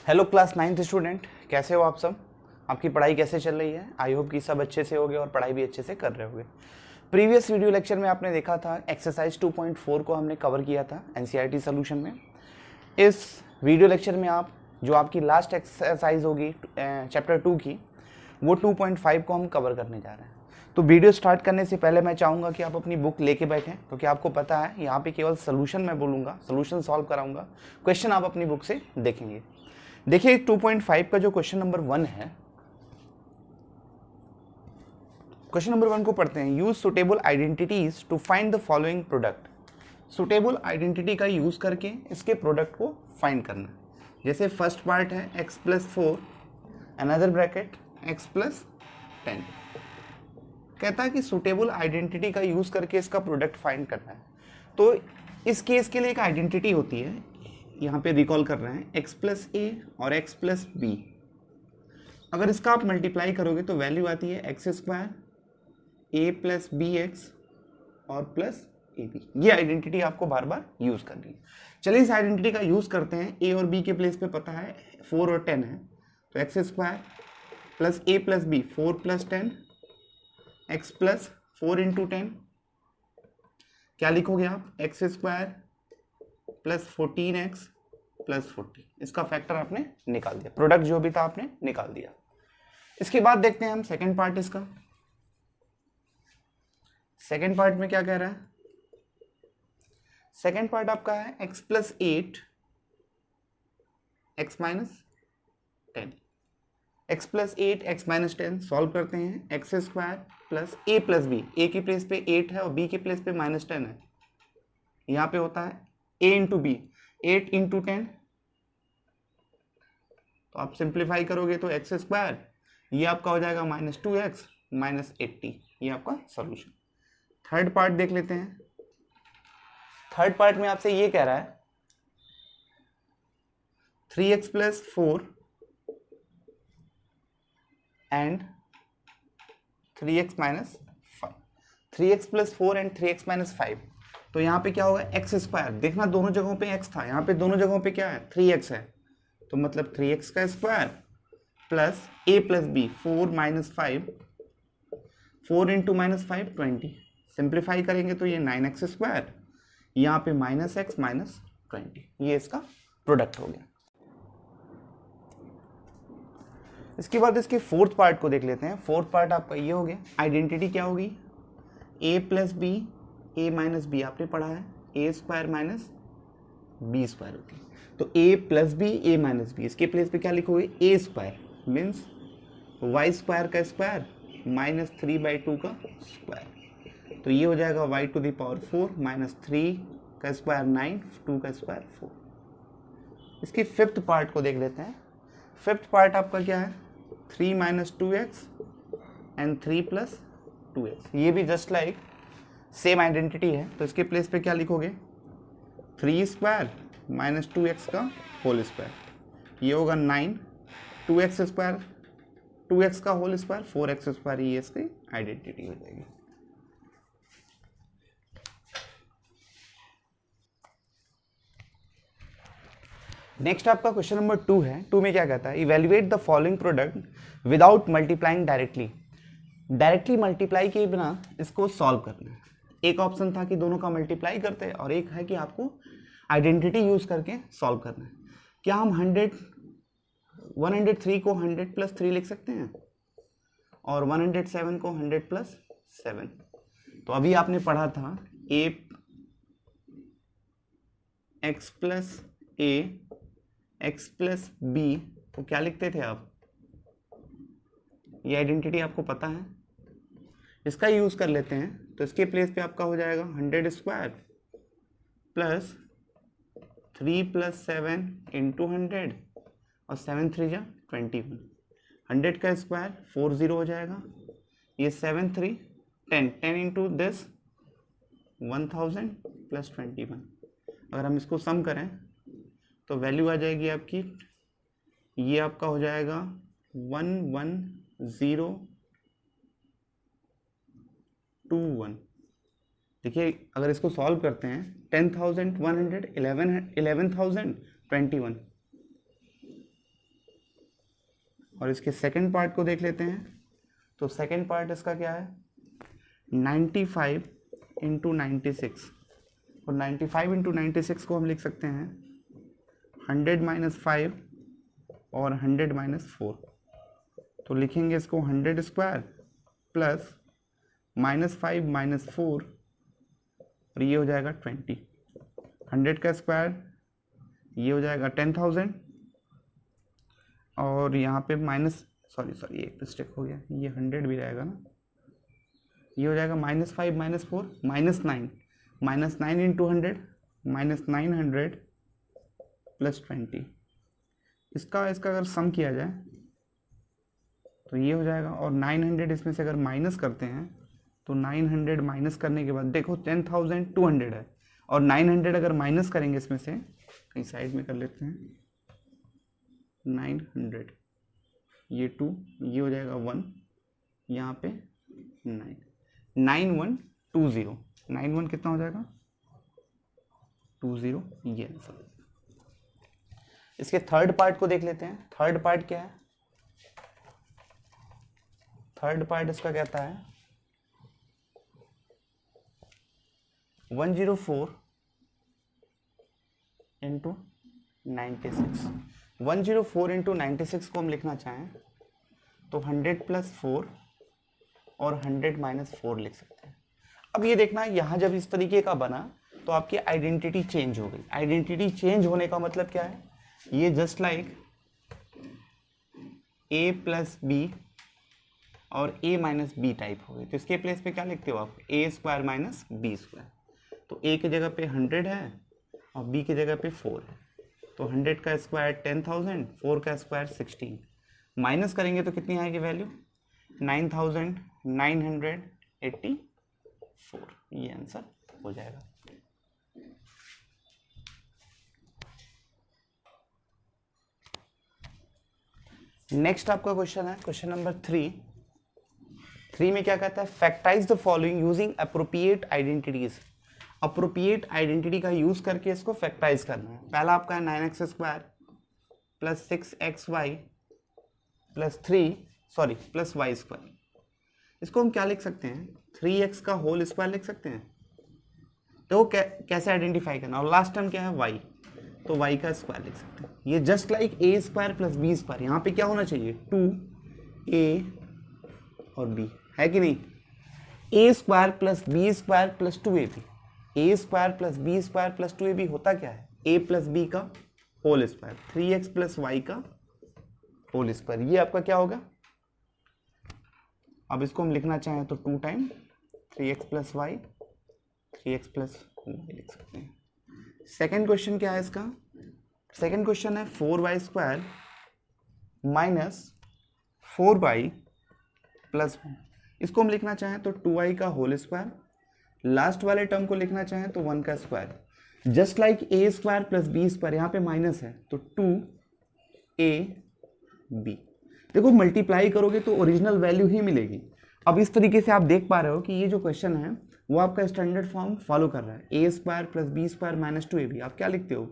Hello class 9th student, कैसे हो आप सब। आपकी पढ़ाई कैसे चल रही है। आई होप कि सब अच्छे से होगे और पढ़ाई भी अच्छे से कर रहे होगे। प्रीवियस वीडियो लेक्चर में आपने देखा था एक्सरसाइज 2.4 को हमने कवर किया था एनसीईआरटी सॉल्यूशन में। इस वीडियो लेक्चर में आप जो आपकी लास्ट एक्सरसाइज होगी चैप्टर 2 की, वो 2.5 को हम कवर करने जा रहे हैं। तो वीडियो स्टार्ट करने से पहले मैं चाहूँगा कि आप अपनी बुक लेके बैठें, क्योंकि आपको पता है यहाँ पे केवल सोल्यूशन मैं बोलूँगा, सोल्यूशन सॉल्व कराऊंगा, क्वेश्चन आप अपनी बुक से देखेंगे। देखिए 2.5 का जो क्वेश्चन नंबर 1 है, क्वेश्चन नंबर 1 को पढ़ते हैं। Use suitable identities to find the following product. Suitable identity का यूज करके इसके प्रोडक्ट को फाइंड करना। जैसे फर्स्ट पार्ट है x plus 4 another bracket x plus 10। कहता है कि सुटेबल आइडेंटिटी का यूज करके इसका प्रोडक्ट फाइंड करना है। तो इस केस के लिए एक आइडेंटिटी होती है, यहाँ पे रिकॉल कर रहे हैं x प्लस ए और x प्लस बी। अगर इसका आप मल्टीप्लाई करोगे तो वैल्यू आती है एक्स स्क्वायर ए प्लस बी एक्स और प्लस ए बी। ये आइडेंटिटी आपको बार बार यूज करनी है। चलिए इस आइडेंटिटी का यूज करते हैं। ए और बी के प्लेस पे पता है 4 और 10 है, तो x square plus a plus b 4 plus 10 x plus 4 into 10। क्या लिखोगे आप, x square plus 14x plus 40। इसका फैक्टर आपने निकाल दिया, प्रोडक्ट जो भी था आपने निकाल दिया। इसके बाद देखते हैं हम सेकंड पार्ट इसका। सेकंड पार्ट में क्या कह रहा है, सेकंड पार्ट आपका है x plus 8 x minus 10। x plus 8 x minus 10 solve करते हैं। X square plus a plus b, ए की प्लेस पे 8 है और बी की प्लेस पे माइनस 10 है। यहाँ पे होता है a इंटू बी 8 इंटू 10। तो आप सिंप्लीफाई करोगे तो एक्स स्क्वायर, ये आपका हो जाएगा माइनस 2x माइनस 80। ये आपका सॉल्यूशन। थर्ड पार्ट देख लेते हैं। थर्ड पार्ट में आपसे ये कह रहा है 3x plus 4 and 3x minus 5। 3x plus 4 and 3x minus 5। तो यहाँ पे क्या होगा, एक्स स्क्वायर। देखना दोनों जगहों पे x था, यहाँ पे दोनों जगहों पे क्या है 3x है, तो मतलब 3x का square plus a plus b 4 minus 5, 4 into minus 5 20। Simplify करेंगे तो ये 9x स्क्वायर, यहाँ पे माइनस एक्स माइनस 20। ये इसका प्रोडक्ट हो गया। इसके बाद इसके फोर्थ पार्ट को देख लेते हैं। फोर्थ पार्ट आपका ये हो गया। आइडेंटिटी क्या होगी, a plus b a minus b आपने पढ़ा है, a square minus b square होती है। तो a plus b a minus b, इसके प्लेस पे क्या लिखोगे, a square means y square का स्क्वायर माइनस 3/2 का स्क्वायर। तो ये हो जाएगा y to the power 4 minus 3 का स्क्वायर 9, 2 का स्क्वायर 4। इसकी फिफ्थ पार्ट को देख लेते हैं। फिफ्थ पार्ट आपका क्या है, 3 minus 2x and 3 plus 2x। ये भी जस्ट लाइक सेम आइडेंटिटी है, तो इसके प्लेस पे क्या लिखोगे, 3 स्क्वायर माइनस 2x का होल स्क्वायर। ये होगा 9, 2x स्क्वायर 2x का होल स्क्वायर 4x स्क्वायर। ये इसकी आइडेंटिटी हो जाएगी। नेक्स्ट आपका क्वेश्चन नंबर 2 है। 2 में क्या कहता है, evaluate the following product without multiplying directly. Directly multiply किए बिना इसको सॉल्व करना है। एक ऑप्शन था कि दोनों का मल्टीप्लाई करते हैं और एक है कि आपको आइडेंटिटी यूज करके सॉल्व करना है। क्या हम 103 को 100 प्लस 3 लिख सकते हैं और 107 को 100 प्लस 7। तो अभी आपने पढ़ा था ए एक्स प्लस ए एक्स प्लस बी, तो क्या लिखते थे आप, ये आइडेंटिटी आपको पता है। इसका यूज कर लेते हैं, तो इसके प्लेस पे आपका हो जाएगा 100 स्क्वायर प्लस 3 प्लस 7 इंटू 100 और 7 3 जा 21। 100 का स्क्वायर 40 हो जाएगा, ये 7 3 10 10 इंटू दिस 1000 प्लस 21। अगर हम इसको सम करें तो वैल्यू आ जाएगी आपकी, ये आपका हो जाएगा 11021। देखिए अगर इसको सॉल्व करते हैं 10,100 11,021 और इसके सेकंड पार्ट को देख लेते हैं। तो सेकंड पार्ट इसका क्या है, 95 इंटू 96, और 95 इंटू 96 को हम लिख सकते हैं 100 माइनस 5 और 100 माइनस 4। तो लिखेंगे इसको 100 स्क्वायर प्लस -5 माइनस 4, और ये हो जाएगा 20। 100 का स्क्वायर ये हो जाएगा 10,000, और यहाँ पे सॉरी एक मिस्टेक हो गया, ये 100 भी रहेगा ना, ये हो जाएगा -5 माइनस 4 -9 इंटू 100 -900 प्लस 20। इसका अगर सम किया जाए तो ये हो जाएगा, और 900 इसमें से अगर माइनस करते हैं तो 900 माइनस करने के बाद देखो 10,200 है, और 900 अगर माइनस करेंगे इसमें से, कहीं साइड में कर लेते हैं, 900 ये 2, ये हो जाएगा 1, यहाँ पे 9, 9120, 91 कितना हो जाएगा 20, ये आंसर। इसके थर्ड पार्ट को देख लेते हैं। थर्ड पार्ट क्या है, थर्ड पार्ट इसका कहता है 104 इंटू 96। 104 इंटू 96 को हम लिखना चाहें तो 100 प्लस 4 और 100 माइनस 4 लिख सकते हैं। अब ये देखना, यहाँ जब इस तरीके का बना तो आपकी आइडेंटिटी चेंज हो गई। आइडेंटिटी चेंज होने का मतलब क्या है, ये just like a plus b और a माइनस बी टाइप हो गई। तो इसके प्लेस पे क्या लिखते हो आप, a square minus b square. तो a की जगह पे 100 है और b की जगह पे 4 है। तो 100 का स्क्वायर 10,000, 4 का स्क्वायर 16, माइनस करेंगे तो कितनी आएगी वैल्यू 9,984। ये आंसर हो जाएगा। नेक्स्ट आपका क्वेश्चन है क्वेश्चन नंबर 3 में क्या कहता है, factorise the following using appropriate identities. Appropriate identity का यूज करके इसको फैक्टाइज करना है। पहला आपका है 9x square plus 6xy plus plus y square. इसको हम क्या लिख सकते हैं, 3x का होल स्क्वायर लिख सकते हैं। तो कैसे आइडेंटिफाई करना, और लास्ट टर्म क्या है y, तो y का स्क्वायर लिख सकते हैं। ये just like a square plus b square, यहाँ पे क्या होना चाहिए 2a और b, है कि नहीं। a square plus b square plus 2ab, a square plus b square plus 2ab होता क्या है, a प्लस b का whole square, 3x plus y का होल स्क्वायर। ये आपका क्या होगा, अब इसको हम लिखना चाहें तो 2 time 3x plus y, 3x plus y लिख सकते हैं। सेकेंड क्वेश्चन क्या है इसका, सेकेंड क्वेश्चन है 4y square minus 4y plus 1। इसको हम लिखना चाहें तो 2y का होल स्क्वायर, लास्ट वाले टर्म को लिखना चाहें तो 1 का square. Just like a square plus b square, यहाँ पे माइनस है तो 2ab। देखो मल्टीप्लाई करोगे तो ओरिजिनल वैल्यू ही मिलेगी। अब इस तरीके से आप देख पा रहे हो कि ये जो क्वेश्चन है वो आपका स्टैंडर्ड फॉर्म फॉलो कर रहा है। a square plus b square minus 2ab, आप क्या लिखते हो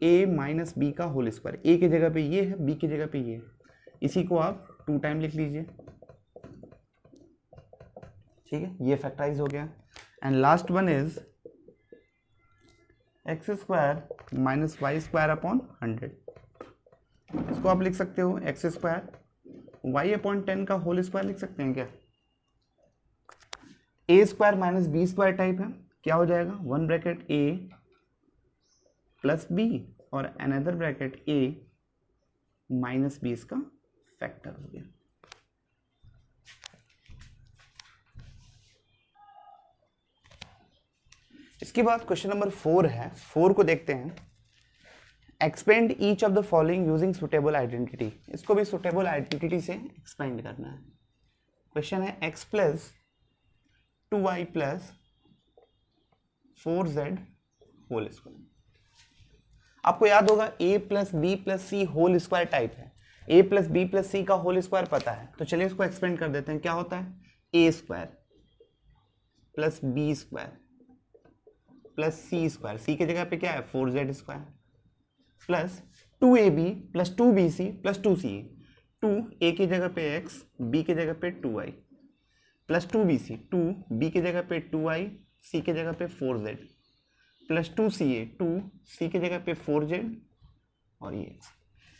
a माइनस बी का होल स्क्वायर। a की जगह पे ये है, b की जगह पे ये है, इसी को आप 2 टाइम लिख लीजिए, ठीक है। ये फैक्टराइज हो गया। And last one is x square minus y square upon 100। इसको आप लिख सकते हो एक्स स्क्वायर वाई अपॉन 10 का होल स्क्वायर लिख सकते हैं क्या। A square minus b square type है, क्या हो जाएगा 1 ब्रैकेट ए प्लस बी और another bracket a minus b, इसका फैक्टर हो गया। इसके बाद क्वेश्चन नंबर 4 है, 4 को देखते हैं। Expand each of the following using suitable identity. इसको भी सुटेबल आइडेंटिटी से एक्सपेंड करना है। क्वेश्चन है x plus 2y plus 4z whole square. आपको याद होगा a plus b plus c whole square type है। a plus b plus c का होल स्क्वायर पता है, तो चलिए इसको एक्सपेंड कर देते हैं। क्या होता है a square plus b square plus c square, c की जगह पे क्या है 4z square plus 2ab plus 2bc plus 2ca। Two a की जगह पे x, b की जगह पे 2i प्लस 2bc, 2b की जगह पे 2i, c की जगह पे 4z प्लस 2ca, 2c की जगह पे 4z और ये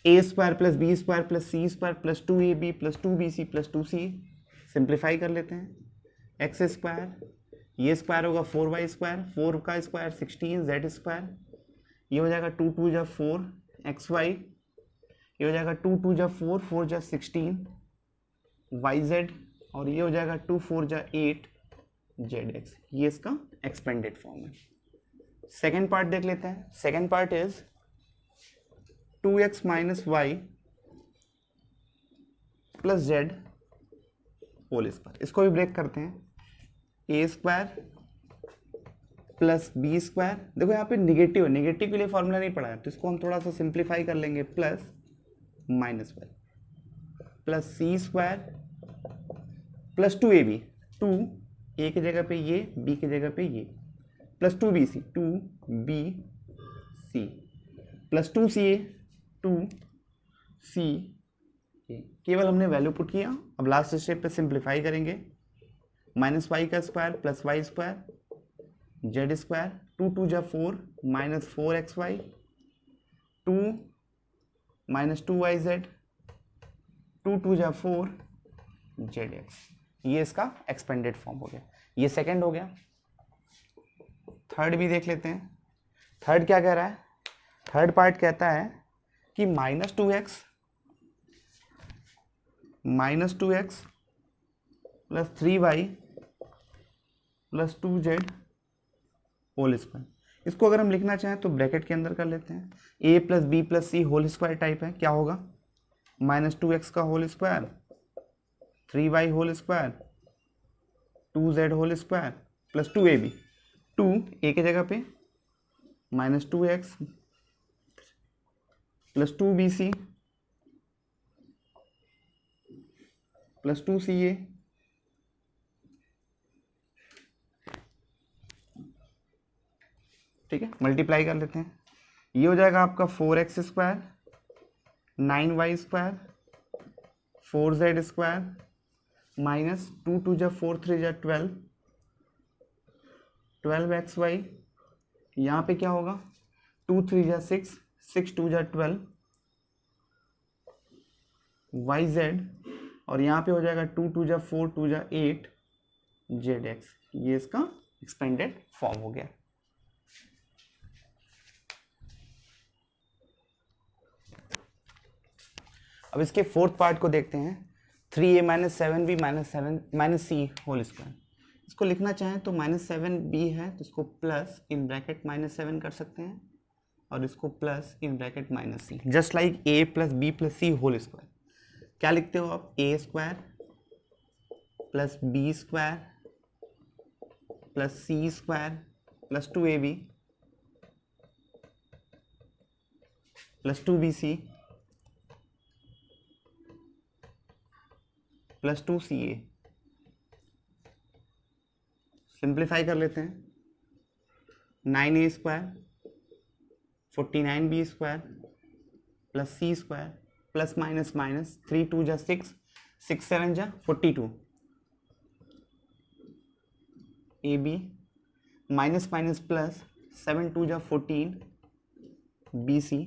a square plus b square plus c square plus 2ab plus 2bc plus 2ca। Simplify कर लेते हैं। एक्स स्क्वायर, ये स्क्वायर होगा 4y स्क्वायर, 4 का स्क्वायर 16 z स्क्वायर, ये हो जाएगा 2 2 जा 4 xy, ये हो जाएगा 2 2 जा 4 4 जा 16 yz और ये हो जाएगा 2 4 जा 8 zx। ये इसका एक्सपेंडेड फॉर्म है। सेकेंड पार्ट देख लेते हैं। Second part is 2x minus y plus z whole square. इसको भी ब्रेक करते हैं। A square plus b square, देखो यहाँ पे निगेटिव है, निगेटिव के लिए फॉर्मूला नहीं पढ़ा है तो इसको हम थोड़ा सा सिंप्लीफाई कर लेंगे। Plus minus y plus c square plus 2ab, 2 ए की जगह पे ये, बी की जगह पे ये, plus 2bc, 2bc plus 2ca, 2c। केवल हमने वैल्यू पुट किया। अब लास्ट स्टेप पे सिंप्लीफाई करेंगे। माइनस वाई का square plus y square z square, 2 2 जा 4 माइनस 4xy, 2 माइनस 2yz, 2 2 जा 4 zx। ये इसका एक्सपेंडेड फॉर्म हो गया। ये सेकंड हो गया। थर्ड भी देख लेते हैं। थर्ड क्या कह रहा है? थर्ड पार्ट कहता है कि minus 2x plus 3y plus 2z whole square. इसको अगर हम लिखना चाहें तो ब्रैकेट के अंदर कर लेते हैं। a plus b plus c whole square type है। क्या होगा? माइनस 2x का whole square, 3y whole square, 2z whole square plus 2ab, 2 a की जगह पे minus 2x plus 2bc plus 2ca, ठीक है, मल्टीप्लाई कर लेते हैं। ये हो जाएगा आपका 4x square, 9y square, 4z square minus 2 2 जा 4 3 जा 12, 12xy। यहाँ पे क्या होगा? 2 3 जा 6, 6 2 जा 12 yz और यहाँ पे हो जाएगा 2 2 जा 4 2 जा 8 zx। ये इसका एक्सपेंडेड फॉर्म हो गया। अब इसके फोर्थ पार्ट को देखते हैं। 3a माइनस 7b माइनस सी होल स्क्वायर। इसको लिखना चाहें तो माइनस 7b है तो इसको प्लस इन ब्रैकेट माइनस 7 कर सकते हैं और इसको plus in bracket minus c, just like a plus b plus c whole square. क्या लिखते हो आप? a square plus b square plus c square plus 2ab plus 2bc plus 2ca। Simplify कर लेते हैं। 9a square 49b square plus c square plus minus minus 3 2 जा 6, 6 7 जा 42 ab minus minus plus 7 2 जा 14 bc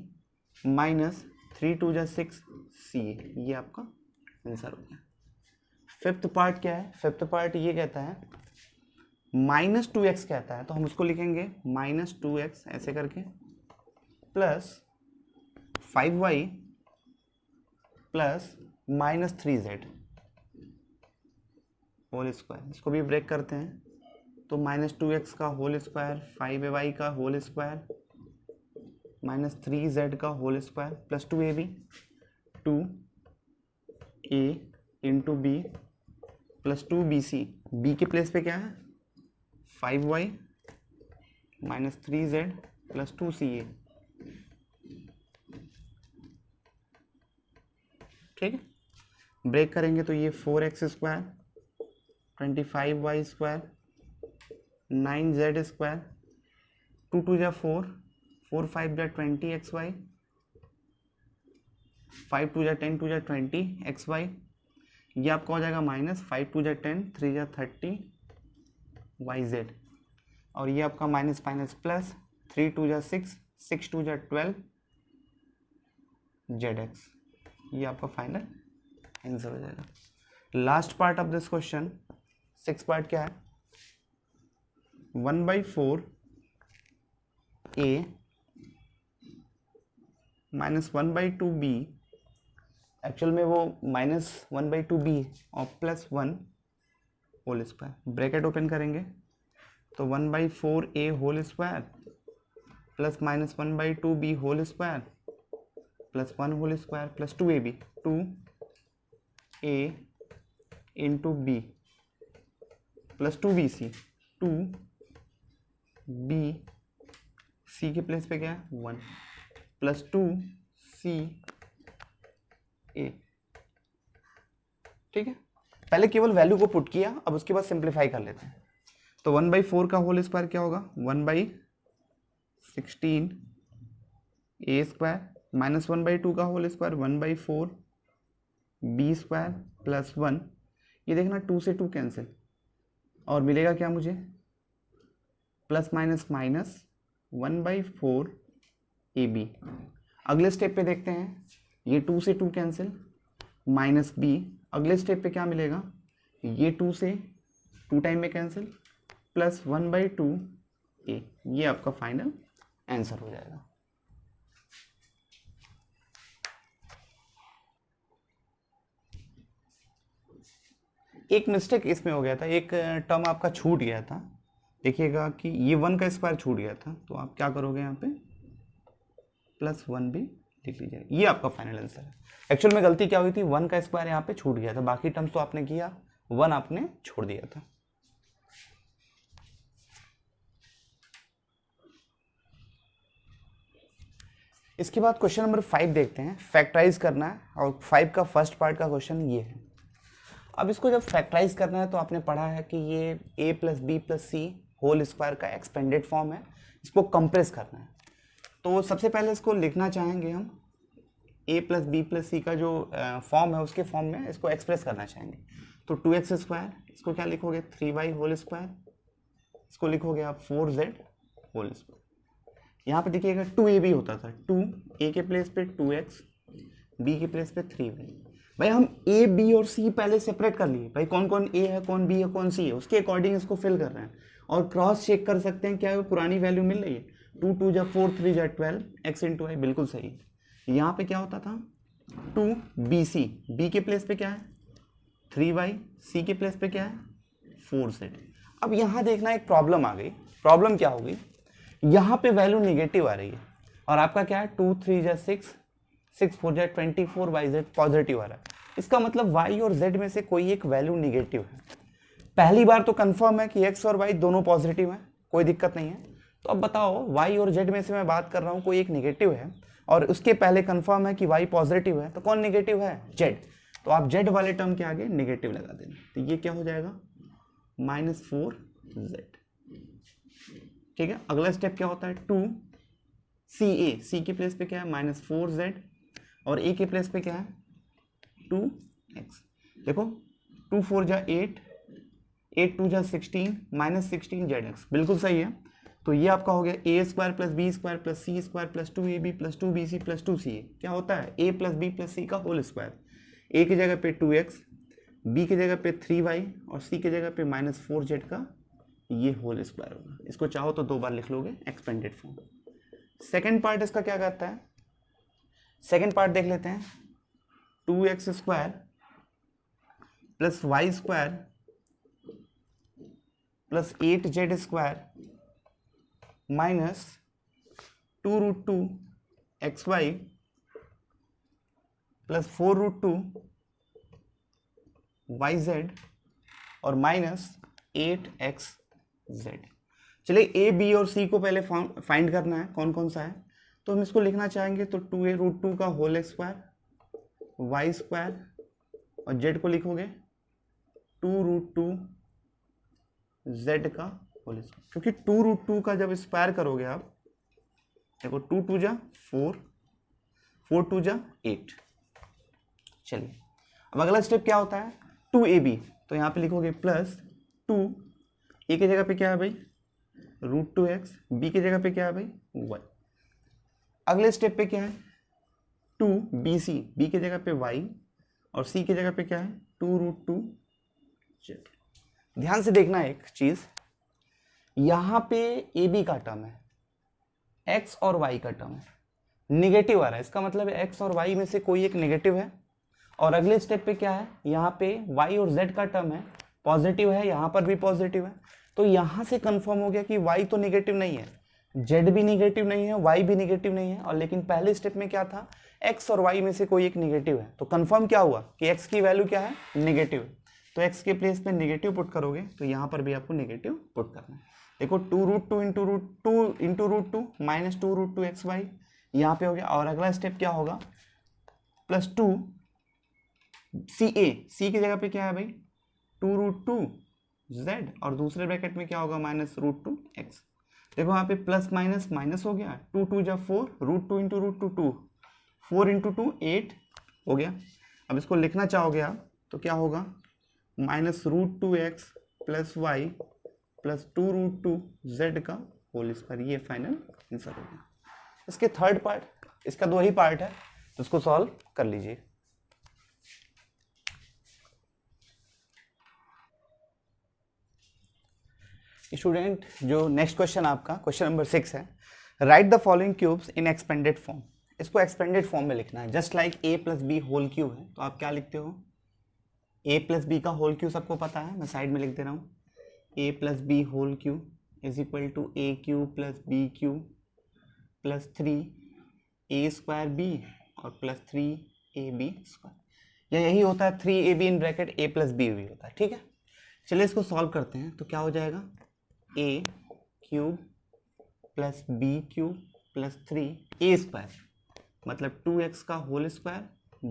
माइनस 3 2 जा 6 ca। ये आपका answer हो गया। फिफ्थ पार्ट क्या है? फिफ्थ पार्ट ये कहता है माइनस 2x कहता है तो हम उसको लिखेंगे माइनस 2x ऐसे करके plus 5y plus minus 3z whole square. इसको भी ब्रेक करते हैं तो माइनस 2x का होल स्क्वायर, 5y का होल स्क्वायर माइनस 3z का whole square plus 2ab, 2a into b plus 2bc। b के प्लेस पे क्या है? 5y minus 3z plus 2ca। ठीक है, ब्रेक करेंगे तो ये 4x square, 25y square, 9z square, 2 2 जा 4, 4 5 जा 20xy 5 टू जा 10 टू जा 20 एक्स वाई, ये आपका हो जाएगा माइनस 5 टू जा 10 3 जा 30 वाई जेड, और ये आपका माइनस माइनस प्लस 3 टू जा 6 6 टू जा 12 जेड एक्स। ये आपका फाइनल आंसर हो जाएगा। Last part of this question, 6 part क्या है, 1/4 a माइनस 1/2 b, एक्चुअल में वो माइनस 1/2 b और plus 1 whole square, bracket open करेंगे तो 1/4 a whole square plus minus 1/2 b whole square plus 1 whole square plus 2ab, 2a into b plus 2bc, 2b c के place पे क्या है 1 plus 2c a। ठीक है, पहले केवल वैल्यू को पुट किया, अब उसके बाद सिंप्लीफाई कर लेते हैं। तो 1/4 का होल स्क्वायर क्या होगा 1/16 a स्क्वायर माइनस 1/2 का whole square 1/4 b square plus 1, ये देखना 2 से 2 कैंसिल और मिलेगा क्या मुझे प्लस माइनस माइनस 1/4 ab। अगले स्टेप पे देखते हैं, ये 2 से 2 कैंसिल माइनस b, अगले स्टेप पे क्या मिलेगा, ये 2 से 2 टाइम में कैंसिल प्लस 1/2 a। ये आपका फाइनल आंसर हो जाएगा। एक मिस्टेक इसमें हो गया था, एक टर्म आपका छूट गया था, देखिएगा कि ये 1 का स्क्वायर छूट गया था, तो आप क्या करोगे यहाँ पे प्लस 1 भी लिख लीजिएगा। ये आपका फाइनल आंसर है। एक्चुअल में गलती क्या हुई थी, 1 का स्क्वायर यहाँ पे छूट गया था, बाकी टर्म्स तो आपने किया, 1 आपने छोड़ दिया था। इसके बाद क्वेश्चन नंबर 5 देखते हैं, फैक्टराइज करना है, और 5 का फर्स्ट पार्ट का क्वेश्चन ये है। अब इसको जब फैक्टराइज करना है तो आपने पढ़ा है कि ये a plus b plus c whole square का एक्सपेंडेड फॉर्म है, इसको कंप्रेस करना है। तो सबसे पहले इसको लिखना चाहेंगे हम, a plus b plus c का जो फॉर्म है उसके फॉर्म में इसको एक्सप्रेस करना चाहेंगे। तो 2x स्क्वायर, इसको क्या लिखोगे 3y होल स्क्वायर, इसको लिखोगे आप 4z होल स्क्वायर। यहाँ पे देखिएगा 2ab होता था, 2a के प्लेस पे 2x, b के प्लेस पे 3y। भाई हम a b और c पहले सेपरेट कर लिए, भाई कौन कौन a है कौन b है कौन c है, उसके अकॉर्डिंग इसको फिल कर रहे हैं और क्रॉस चेक कर सकते हैं क्या है पुरानी वैल्यू मिल रही है। 2 2 जा 4 3 जा 12 x इंटू आई, बिल्कुल सही। यहाँ पे क्या होता था 2bc, b के प्लेस पे क्या है 3y, c के प्लेस पे क्या है 4z। अब यहाँ देखना एक प्रॉब्लम आ गई, प्रॉब्लम क्या होगी, यहाँ पे वैल्यू निगेटिव आ रही है और आपका क्या है 2 3 जा 6 6 4 जा 24 yz पॉजिटिव आ रहा है। इसका मतलब y और z में से कोई एक वैल्यू निगेटिव है। पहली बार तो कंफर्म है कि x और y दोनों पॉजिटिव है, कोई दिक्कत नहीं है। तो अब बताओ y और z में से मैं बात कर रहा हूँ, कोई एक निगेटिव है और उसके पहले कंफर्म है कि y पॉजिटिव है, तो कौन निगेटिव है z। तो आप z वाले टर्म के आगे निगेटिव लगा देना, तो ये क्या हो जाएगा -4z। ठीक है, अगला स्टेप क्या होता है 2ca, c के प्लेस पे क्या है -4z और a के प्लेस पे क्या है 2x। देखो 2 4 जा 8 8 2 जा 16 -16 zx, बिल्कुल सही है। तो ये आपका हो गया a square plus b square plus c square plus 2ab plus 2bc plus 2ca। क्या होता है a plus b plus c का होल स्क्वायर। a की जगह पे 2x, b की जगह पे 3y और c की जगह पे -4z का ये होल स्क्वायर होगा। इसको चाहो तो 2 बार लिख लोगे एक्सपेंडेड फॉर्म। सेकेंड पार्ट इसका क्या करता है, सेकेंड पार्ट देख लेते हैं। 2x square plus y square plus 8z square minus 2√2 xy plus 4√2 yz और माइनस 8xz। चलिए a b और c को पहले फाइंड करना है कौन कौन सा है, तो हम इसको लिखना चाहेंगे तो 2√2 का होल स्क्वायर वाई स्क्वायर और z को लिखोगे 2√2 z का होल स्क्वायर, क्योंकि 2√2 का जब स्क्वायर करोगे आप देखो 2 2 जा 4 4 2 जा 8, चलिए अब अगला स्टेप क्या होता है, 2ab, तो यहाँ पे लिखोगे प्लस 2, ए की जगह पे क्या है भाई √2x, बी की जगह पे क्या है भाई 1। अगले स्टेप पे क्या है 2bc, बी की जगह पे y और c की जगह पे क्या है 2√2। ध्यान से देखना एक चीज, यहाँ पे ab का टर्म है, x और y का टर्म है, निगेटिव आ रहा है, इसका मतलब है x और y में से कोई एक निगेटिव है। और अगले स्टेप पे क्या है, यहाँ पे y और z का टर्म है, पॉजिटिव है, यहाँ पर भी पॉजिटिव है। तो यहाँ से कंफर्म हो गया कि y तो निगेटिव नहीं है, z भी निगेटिव नहीं है, y भी निगेटिव नहीं है, और लेकिन पहले स्टेप में क्या था, x और y में से कोई एक निगेटिव है। तो कंफर्म क्या हुआ कि x की वैल्यू क्या है, निगेटिव। तो x के प्लेस पे निगेटिव पुट करोगे तो यहाँ पर भी आपको निगेटिव पुट करना है। देखो 2√2 into root two minus 2√2xy यहाँ पे हो गया। और अगला स्टेप क्या होगा, प्लस 2 c की जगह पे क्या है भाई 2√2z, और दूसरे ब्रैकेट में क्या होगा माइनस √2x। देखो यहाँ पे प्लस माइनस माइनस हो गया, 2 2 जा 4, √2 इंटू √2 2, 4 इंटू 2 8 हो गया। अब इसको लिखना चाहोगे आप तो क्या होगा, minus √2x plus y plus 2√2z का होल स्क्वायर, ये फाइनल आंसर हो गया। इसके थर्ड पार्ट, इसका 2 ही पार्ट है तो इसको सॉल्व कर लीजिए। स्टूडेंट जो नेक्स्ट क्वेश्चन आपका क्वेश्चन नंबर 6 है, write the following cubes in expanded form. इसको एक्सपेंडेड फॉर्म में लिखना है, just like a plus b whole cube है तो आप क्या लिखते हो, a प्लस बी का होल क्यूब सबको पता है, मैं साइड में लिख दे रहा हूँ, a plus b whole cube is equal to a cube plus b cube plus 3a square b और प्लस 3ab स्क्वायर। यही होता है 3ab in bracket a plus b भी होता है, ठीक है। चलिए इसको सॉल्व करते हैं तो क्या हो जाएगा, a cube plus b cube plus 3a square मतलब 2x का whole square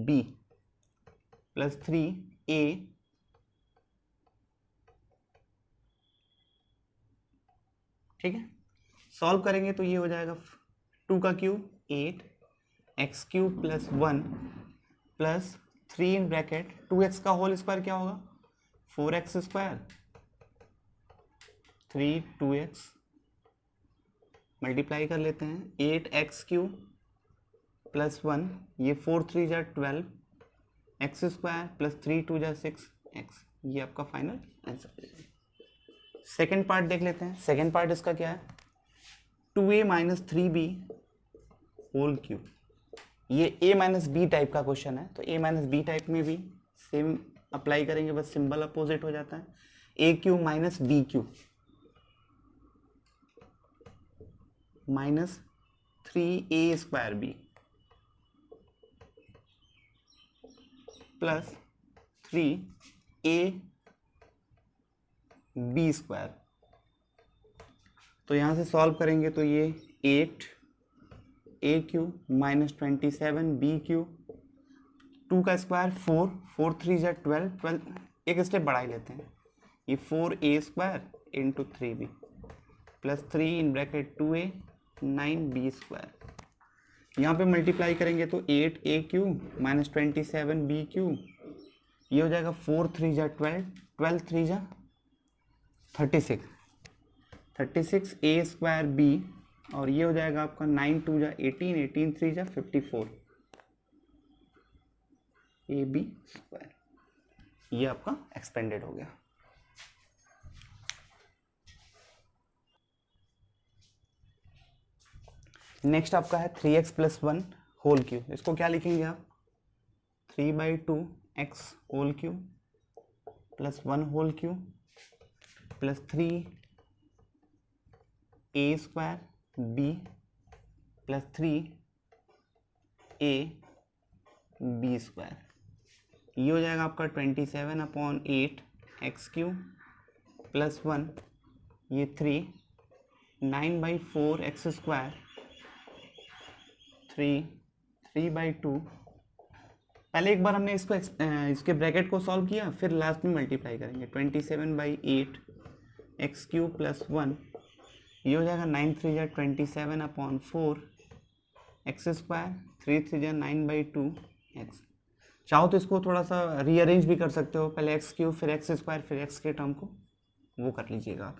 b plus 3a ठीक है। सॉल्व करेंगे तो ये हो जाएगा 2 का cube 8, x cube plus 1 plus 3 in bracket 2x का होल स्क्वायर क्या होगा 4x स्क्वायर 3 2x मल्टीप्लाई कर लेते हैं 8x क्यूब प्लस 1, ये 4 3 जा 12 x स्क्वायर प्लस 3 2 जा 6x, ये आपका फाइनल आंसर। सेकेंड पार्ट देख लेते हैं। सेकेंड पार्ट इसका क्या है, 2a minus 3b whole cube. ये a माइनस बी टाइप का क्वेश्चन है तो a माइनस बी टाइप में भी सेम अप्लाई करेंगे, बस सिंबल अपोजिट हो जाता है। a cube minus b cube minus 3a square b plus 3a b square. तो यहाँ से सॉल्व करेंगे तो ये 8a cube minus 27 B cube 2 का स्क्वायर 4 4 3 जा 12 एक स्टेप बढ़ाई लेते हैं, ये 4a square into 3b plus 3 in bracket 2a 9b square. यहाँ पे मल्टीप्लाई करेंगे तो 8a cube minus 27b cube, ये हो जाएगा 4 3 जा 12 12 3 जा 36 36a स्क्वायर b और ये हो जाएगा आपका 9 2 जा 18 18 3 जा 54 ab स्क्वायर। ये आपका एक्सपेंडेड हो गया। नेक्स्ट आपका है 3x प्लस 1 होल क्यूब। इसको क्या लिखेंगे आप, 3/2 x whole cube plus 1 whole cube plus 3a square b plus 3a b square. ये हो जाएगा आपका 27/8 x क्यूब प्लस 1 ये 3 9/4 x स्क्वायर 3/2। पहले एक बार हमने इसको इसके ब्रैकेट को सॉल्व किया, फिर लास्ट में मल्टीप्लाई करेंगे 27/8 x क्यूब प्लस 1, ये हो जाएगा 9 3 जा 27/4 x स्क्वायर 3 3 जा 9/2 x। चाहो तो इसको थोड़ा सा रीअरेंज भी कर सकते हो, पहले एक्स क्यूब फिर एक्स स्क्वायर फिर एक्स के टर्म को वो कर लीजिएगा आप।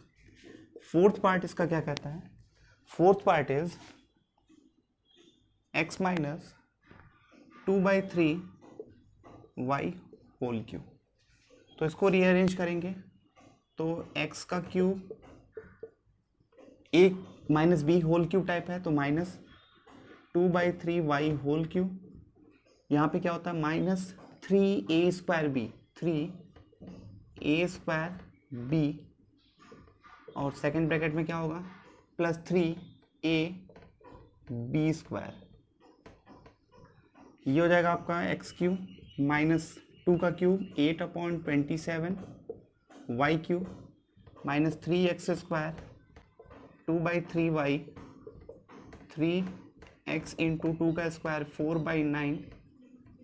फोर्थ पार्ट इसका क्या कहता है, fourth part is x minus 2/3 y whole cube. तो इसको रीअरेंज करेंगे तो x का cube a minus b whole cube type है, तो माइनस 2/3 वाई होल क्यूब। यहाँ पे क्या होता है minus 3a square b, 3a square b, और सेकेंड ब्रैकेट में क्या होगा प्लस 3a बी स्क्वायर। ये हो जाएगा आपका एक्स क्यूब माइनस 2 का cube 8/27 y cube minus 3x square 2/3 y, 3x into 2 का स्क्वायर 4/9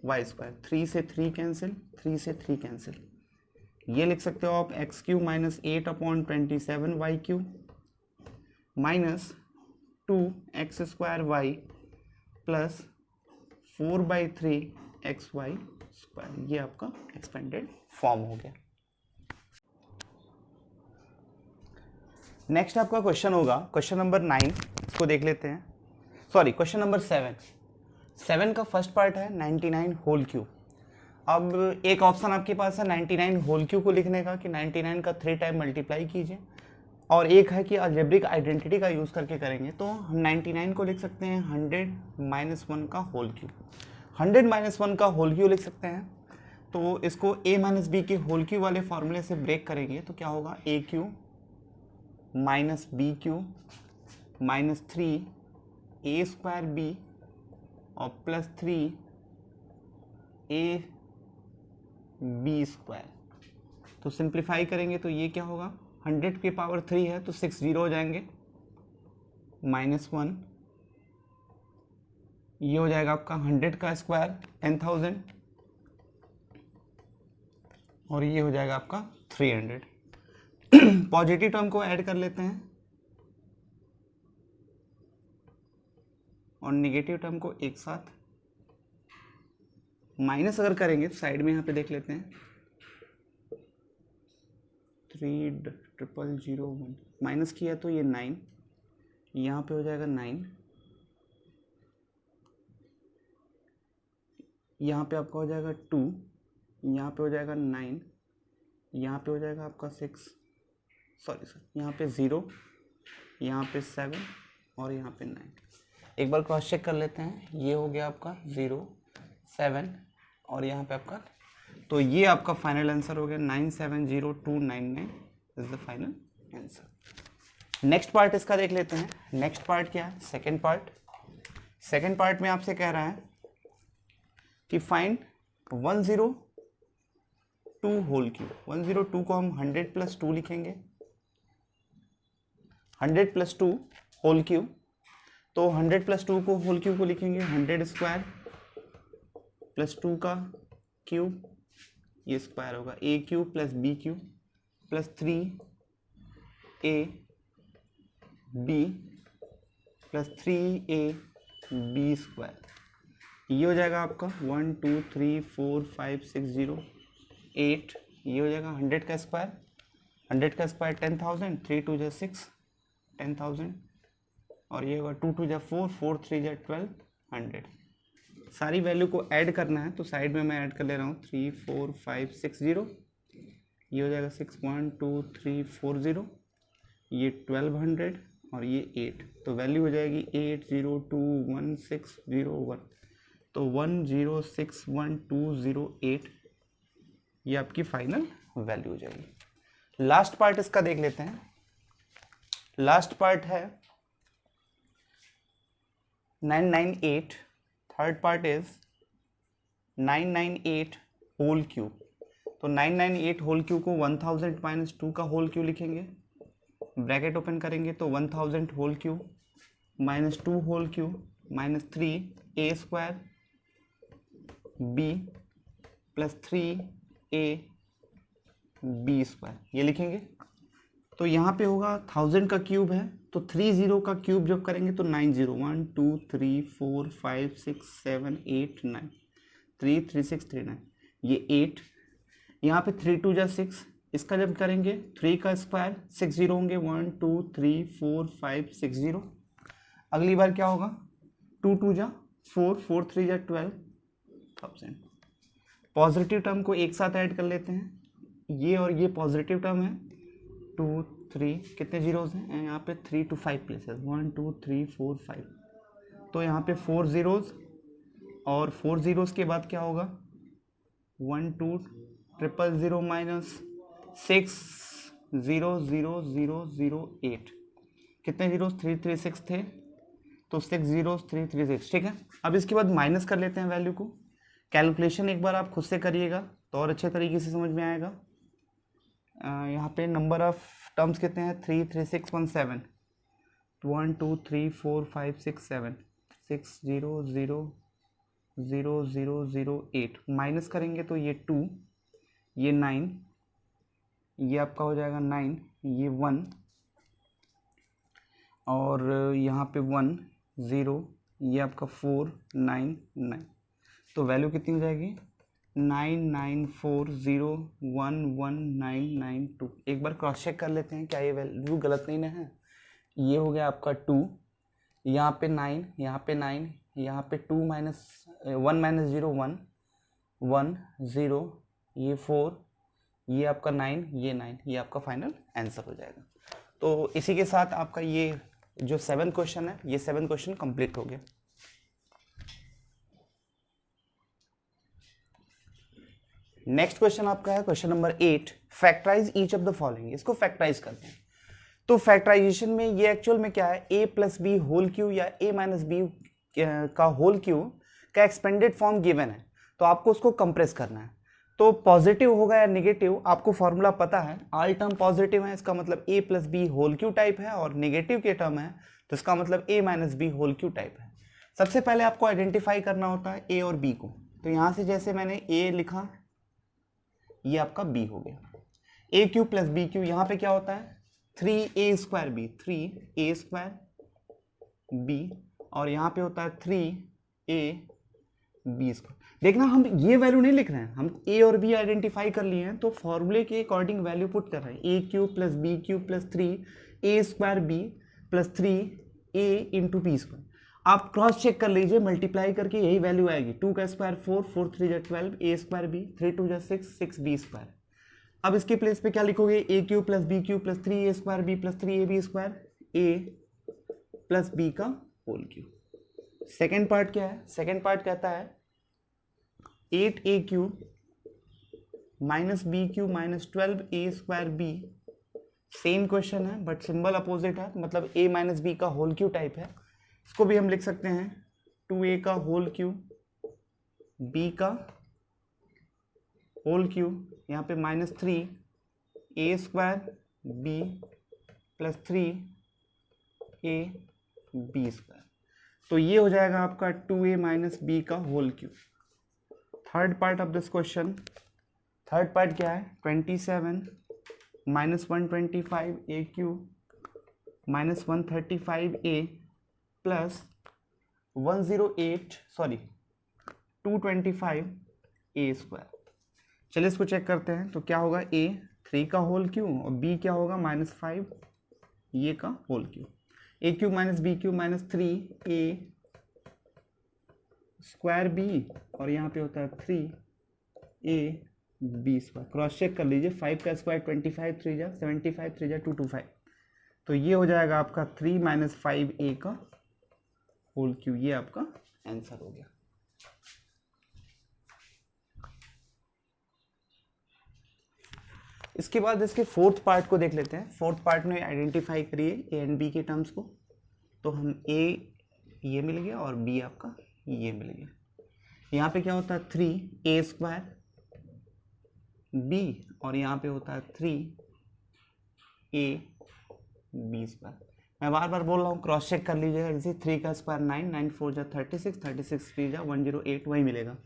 वाई स्क्वायर। 3 से 3 कैंसिल, 3 से 3 कैंसिल। ये लिख सकते हो आप x cube minus 8/27 y cube minus 2x square y plus 4/3 x y square. ये आपका एक्सपेंडेड फॉर्म हो गया। नेक्स्ट आपका क्वेश्चन होगा क्वेश्चन नंबर 9, इसको देख लेते हैं। सॉरी क्वेश्चन नंबर 7 का फर्स्ट पार्ट है 99 होल क्यूब। अब एक ऑप्शन आपके पास है 99 होल क्यूब को लिखने का कि 99 का 3 टाइम मल्टीप्लाई कीजिए, और एक है कि अलजेब्रिक आइडेंटिटी का यूज़ करके करेंगे। तो हम 99 को लिख सकते हैं 100-1 का होल क्यूब, 100-1 का होल क्यूब लिख सकते हैं। तो इसको a माइनस बी के होल क्यूब वाले फॉर्मूले से ब्रेक करेंगे तो क्या होगा a cube minus b cube minus 3a square b और प्लस 3a बी स्क्वायर। तो सिंप्लीफाई करेंगे तो ये क्या होगा 100 की पावर 3 है तो 6 जीरो हो जाएंगे, -1। ये हो जाएगा आपका 100 का स्क्वायर 10,000 और ये हो जाएगा आपका 300। पॉजिटिव टर्म को ऐड कर लेते हैं और नेगेटिव टर्म को एक साथ। माइनस अगर करेंगे तो साइड में यहाँ पे देख लेते हैं 3,001 माइनस किया तो ये 9, यहाँ पे हो जाएगा 9, यहाँ पे आपका हो जाएगा 2, यहाँ पे हो जाएगा 9, यहाँ पे हो जाएगा आपका 6, सॉरी सर यहाँ पे 0, यहाँ पे 7 और यहाँ पे 9। एक बार क्रॉस चेक कर लेते हैं, ये हो गया आपका 0, 7 और यहाँ पे आपका, तो ये आपका फाइनल आंसर हो गया 970299 is the final answer. Next part इसका देख लेते हैं। नेक्स्ट पार्ट क्या है, सेकंड पार्ट। सेकंड पार्ट में आपसे कह रहा है कि फाइंड 102 होल क्यूब। 102 को हम 100 + 2 लिखेंगे, 100 + 2 होल क्यूब। तो 100 + 2 को होल क्यूब को लिखेंगे 100 स्क्वायर प्लस 2 का क्यूब, ये स्क्वायर होगा a cube plus b cube plus 3a b plus 3a b square. ये हो जाएगा आपका 1 2 3 4 5 6 0 8। ये हो जाएगा 100 का स्क्वायर, 100 का स्क्वायर 10,000, 3 2 6 10,000 और ये होगा 2 2 4 4 3 1200। सारी वैल्यू को ऐड करना है तो साइड में मैं ऐड कर ले रहा हूँ 3 4 5 6 0। ये हो जाएगा 6 1 2 3 4 0, ये 1200 और ये 8। तो वैल्यू हो जाएगी 8021601, तो 1061208 ये आपकी फाइनल वैल्यू हो जाएगी। लास्ट पार्ट इसका देख लेते हैं। लास्ट पार्ट है 998। Third part is 998 whole cube. तो 998 होल क्यूब को 1000 - 2 का होल क्यूब लिखेंगे, ब्रैकेट ओपन करेंगे तो 1000 whole cube minus 2 whole cube minus 3a square b plus 3a b square, ये लिखेंगे। तो यहाँ पे होगा 1000 का क्यूब है तो 30 का क्यूब जब करेंगे तो 90, 1 2 3 4 5 6 7 8 9, 33639, ये 8, यहाँ पे 3 2 जा 6, इसका जब करेंगे 3 का स्क्वायर 6 जीरो होंगे, 1 2 3 4 5 6 जीरो। अगली बार क्या होगा, 2 2 जा 4, 4 3 जा 12,000। पॉजिटिव टर्म को एक साथ ऐड कर लेते हैं, ये और ये पॉजिटिव टर्म है, 2 3, कितने जीरोज हैं यहाँ पे, 3 to 5 प्लेसेस, 1 2 3 4 5, तो यहाँ पे 4 जीरोज, और 4 जीरोज के बाद क्या होगा, 1 2 0 0 माइनस 6 0 0 0 0 8, कितने जीरोज, 336 थे, तो 6 जीरो 336, ठीक है। अब इसके बाद माइनस कर लेते हैं वैल्यू को। कैलकुलेशन एक बार आप खुद से करिएगा तो और अच्छे तरीके से समझ में आएगा। यहाँ पे नंबर ऑफ टर्म्स कितने हैं, 3 3 6 1 7, 1 2 3 4 5 6 7, 6 0 0 0 0 0 8, माइनस करेंगे तो ये 2, ये 9, ये आपका हो जाएगा 9, ये 1, और यहाँ पे 1 0, ये आपका 4 9 9, तो वैल्यू कितनी हो जाएगी, 9940119992। एक बार क्रॉस चेक कर लेते हैं क्या ये वैल्यू गलत नहीं ना है। ये हो गया आपका 2, यहाँ पे 9, यहाँ पे 9, यहाँ पे 2 माइनस 1 माइनस 0 1 1 0, ये 4, ये आपका 9, ये 9, ये आपका फाइनल आंसर हो जाएगा। तो इसी के साथ आपका ये जो 7 क्वेश्चन है, ये 7 क्वेश्चन कंप्लीट हो गया। नेक्स्ट क्वेश्चन आपका है question number 8, factorize each of the following. इसको फैक्टराइज करते हैं। तो फैक्टराइजेशन में ये एक्चुअल में क्या है, a plus b whole cube या a माइनस बी का होल क्यू का एक्सपेंडेड फॉर्म गिवन है, तो आपको उसको कंप्रेस करना है। तो पॉजिटिव होगा या नेगेटिव, आपको फॉर्मूला पता है, ऑल टर्म पॉजिटिव है, इसका मतलब a plus b whole cube type है, और नेगेटिव के टर्म है तो इसका मतलब a minus b whole cube type है। सबसे पहले आपको आइडेंटिफाई करना होता है a और b को। तो यहाँ से जैसे मैंने a लिखा, ये आपका b हो गया, a cube plus b cube, यहाँ पे क्या होता है 3a square b, 3a square b, और यहाँ पे होता है 3a बी स्क्वायर। देखना हम ये वैल्यू नहीं लिख रहे हैं, हम a और b आइडेंटिफाई कर लिए हैं, तो फॉर्मूले के अकॉर्डिंग वैल्यू पुट कर रहे हैं, a cube plus b cube plus 3a square b plus 3a into b square. आप क्रॉस चेक कर लीजिए, मल्टीप्लाई करके यही वैल्यू आएगी, 2 का स्क्वायर 4, 4 3 जा 12, a स्क्वायर b, 3 2 जा 6, 6 b स्क्वायर। अब इसके प्लेस पे क्या लिखोगे, a cube plus b cube plus 3a square b plus 3ab square, a plus b का होल क्यू। सेकेंड पार्ट क्या है, सेकेंड पार्ट कहता है 8a cube minus b cube minus 12a square b। Same question है but symbol opposite है, मतलब a minus b का whole cube type है। इसको भी हम लिख सकते हैं 2a का होल क्यू b का होल क्यू, यहाँ पे minus 3a square b plus 3a b square. तो ये हो जाएगा आपका 2a माइनस b का whole cube. Third part of this question, third part क्या है, 27 minus 125a cube minus 135a plus 225a square. चलिए इसको चेक करते हैं। तो क्या होगा, a 3 का होल क्यू और b क्या होगा माइनस 5 ये का whole cube, a cube minus b cube minus 3a square b, और यहाँ पे होता है 3a b square. Cross check कर लीजिए, 5 का स्क्वायर 25, 3 जा 75, 3 जा 225, तो ये हो जाएगा आपका 3 माइनस 5a का होल क्यू। ये आपका आंसर हो गया। इसके बाद इसके फोर्थ पार्ट को देख लेते हैं। फोर्थ पार्ट में आइडेंटिफाई करिए ए एंड बी के टर्म्स को। तो हम ए ये मिल गया और बी आपका ये मिल गया। यहाँ पे क्या होता है 3a स्क्वायर b, और यहाँ पे होता है 3a b स्क्वायर। मैं बार बार बोल रहा हूँ, क्रॉस चेक कर लीजिएगा। जैसे 3 का स्क्वायर 9, 9 4 जा 36, 36 3 जा 108, वही मिलेगा।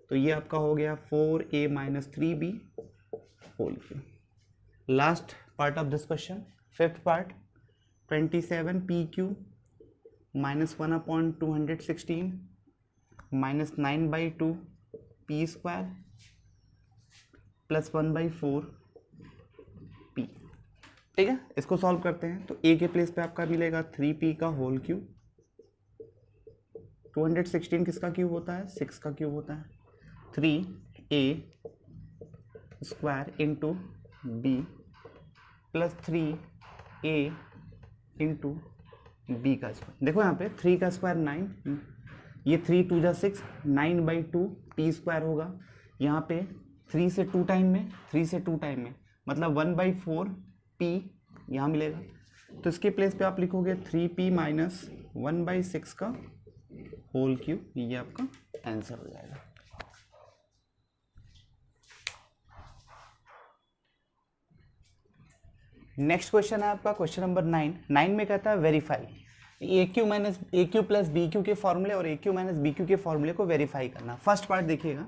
तो ये आपका हो गया 4a minus 3b whole cube. Last part of this question, fifth part, 27p cube minus 1/216 minus 9/2 p square plus 1/4 p. ठीक है, इसको सॉल्व करते हैं तो ए के प्लेस पे आपका मिलेगा 3p का होल क्यूब, 216 किसका क्यूब होता है, 6 का क्यूब होता है, 3a square into b plus 3a into b का स्क्वायर। देखो यहाँ पे 3 का स्क्वायर 9, ये 3 2 जा 6, 9/2 पी स्क्वायर होगा। यहाँ पे 3 से 2 टाइम में, 3 से 2 टाइम में मतलब 1/4 पी यहाँ मिलेगा। तो इसके प्लेस पे आप लिखोगे 3p माइनस 1/6 का होल क्यूब, ये आपका आंसर हो जाएगा। नेक्स्ट क्वेश्चन है आपका क्वेश्चन नंबर 9 में कहता है वेरीफाई ए क्यू माइनस ए क्यू प्लस बी क्यू के फॉर्मूले और ए क्यू माइनस बी क्यू के फॉर्मूले को वेरीफाई करना। फर्स्ट पार्ट देखिएगा,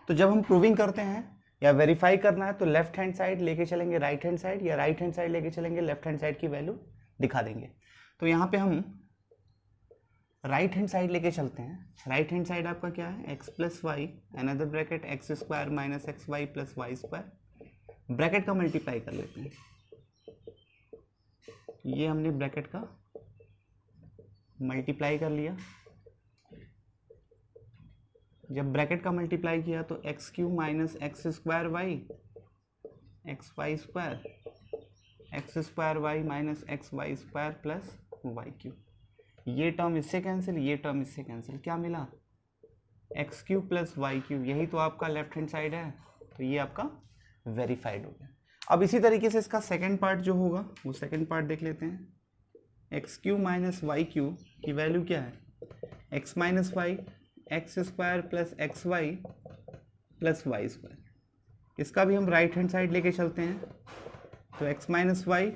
तो जब हम प्रूविंग करते हैं या वेरीफाई करना है तो लेफ्ट हैंड साइड लेके चलेंगे राइट हैंड साइड, या राइट हैंड साइड लेके चलेंगे लेफ्ट हैंड साइड की वैल्यू दिखा देंगे। तो यहाँ पे हम राइट हैंड साइड लेके चलते हैं। राइट हैंड साइड आपका क्या है, x plus y another bracket x square minus x y plus y square, bracket का मल्टीप्लाई कर लेते हैं। ये हमने ब्रैकेट का मल्टीप्लाई कर लिया। जब ब्रैकेट का मल्टीप्लाई किया तो x cube minus x square y x y square, x square y minus x y square plus y cube, ये टर्म इससे कैंसिल, ये टर्म इससे कैंसिल, क्या मिला x cube plus y cube, यही तो आपका लेफ्ट हैंड साइड है, तो ये आपका वेरीफाइड हो गया। अब इसी तरीके से इसका सेकंड पार्ट जो होगा वो सेकंड पार्ट देख लेते हैं। X cube minus y cube की वैल्यू क्या है, x minus y x square plus x y plus y square. इसका भी हम राइट हैंड साइड लेके चलते हैं, तो x minus y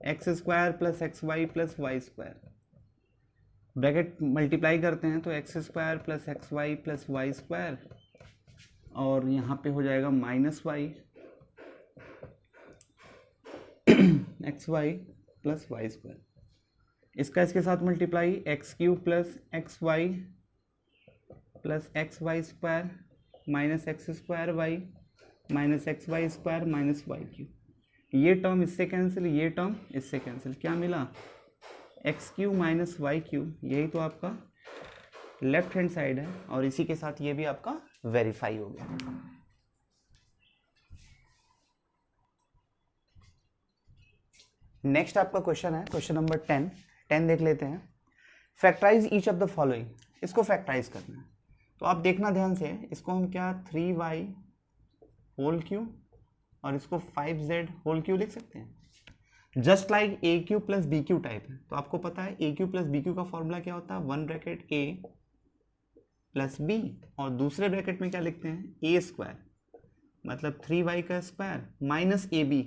x square plus x y plus y square, bracket multiply करते हैं तो x square plus x y plus y square, और यहाँ पे हो जाएगा minus y x y plus y square. इसका इसके साथ multiply x cube plus x y plus x y square minus x square y minus x y square minus y cube, ये term इससे कैंसिल, ये टर्म इससे cancel, क्या मिला x cube minus y cube, यही तो आपका लेफ्ट हैंड साइड है, और इसी के साथ ये भी आपका वेरीफाई हो गया। नेक्स्ट आपका क्वेश्चन है क्वेश्चन नंबर 10 देख लेते हैं। Factorise each of the following, इसको फैक्टराइज करना है। तो आप देखना ध्यान से, इसको हम क्या 3y होल क्यूब और इसको 5z होल क्यूब लिख सकते हैं, just like a cube plus b cube type है। तो आपको पता है a cube plus b cube का फॉर्मूला क्या होता है, 1 ब्रैकेट ए प्लस बी, और दूसरे ब्रैकेट में क्या लिखते हैं ए स्क्वायर, मतलब 3y का स्क्वायर माइनस ए बी।